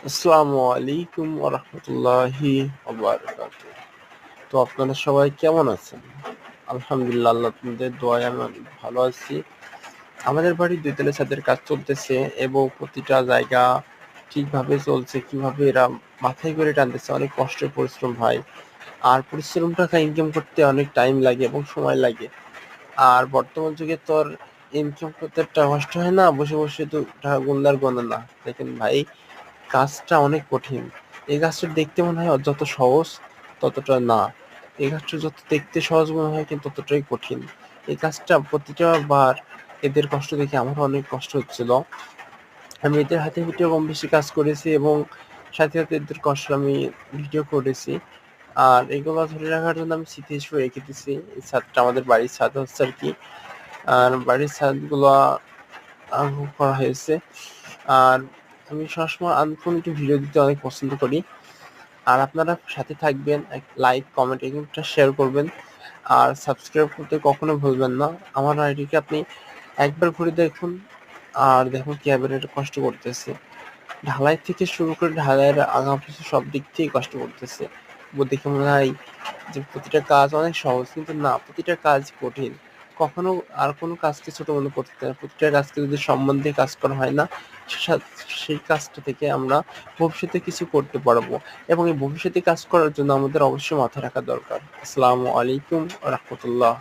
আসসালামু আলাইকুম ওয়া রাহমাতুল্লাহি ওয়া বারাকাতুহু। তো আপনারা সবাই কেমন আছেন? আলহামদুলিল্লাহ, আল্লাহ আপনাদের দোয়ায় আমি অনেক ভালো আছি। আমাদের বাড়ির ২ তলা ছাদের কাজ চলতেছে এবং প্রতিটা জায়গা ঠিকভাবে চলছে। কিভাবে এরা মাথায় করে টানতেছে, অনেক কষ্টের পরিশ্রম ভাই। আর পরিশ্রম টাকা ইনকাম করতে অনেক টাইম লাগে এবং সময় লাগে। আর বর্তমান যুগে তো আর ইনকাম করতে একটা কষ্ট হয় না, বসে তো টাকা গুনলে গোনা না। দেখেন ভাই, কাজটা অনেক কঠিন। এই কাজটা দেখতে মনে হয় যত সহজ ততটা না। এই কাজটা যত দেখতে সহজ মনে হয় কিন্তু ততটাই কঠিন। এই কাজটা প্রতিটা বার এদের কষ্ট দেখে আমারও অনেক কষ্ট হচ্ছিল। আমি এদের হাতে পিঠে কম বেশি কাজ করেছি এবং সাথে এদের কষ্ট আমি ভিডিও করেছি। আর এগুলো ধরে রাখার জন্য আমি স্মৃতি হিসেবে রেখে দিছি। এই ছাদটা আমাদের বাড়ির ছাদ হচ্ছে আরকি। আর বাড়ির ছাদগুলা করা হয়েছে। আর আমি সবসময় আনকমনিটি ভিডিও দিতে অনেক পছন্দ করি। আর আপনারা সাথে থাকবেন, লাইক, কমেন্ট এগুলোটা শেয়ার করবেন। আর সাবস্ক্রাইব করতে কখনো ভুলবেন না। আমার আইডিকে আপনি একবার ঘুরে দেখুন আর দেখুন কিভাবে এটা কষ্ট করতেছে। ঢালাই থেকে শুরু করে ঢালাইয়ের আগা-পিছু সব দিক থেকেই কষ্ট করতেছে। দেখে মনে হয় যে প্রতিটা কাজ অনেক সহজ, কিন্তু না, প্রতিটা কাজ কঠিন। কখনো আর কোনো কাজকে ছোট মনে করতে হয় না। প্রতিটা কাজকে যদি সম্মান দিয়ে কাজ করা হয় না, সা সেই কাজটা থেকে আমরা ভবিষ্যতে কিছু করতে পারবো এবং এই ভবিষ্যতে কাজ করার জন্য আমাদের অবশ্যই মাথায় রাখা দরকার। আসসালামু আলাইকুম ওয়া রাহমাতুল্লাহ।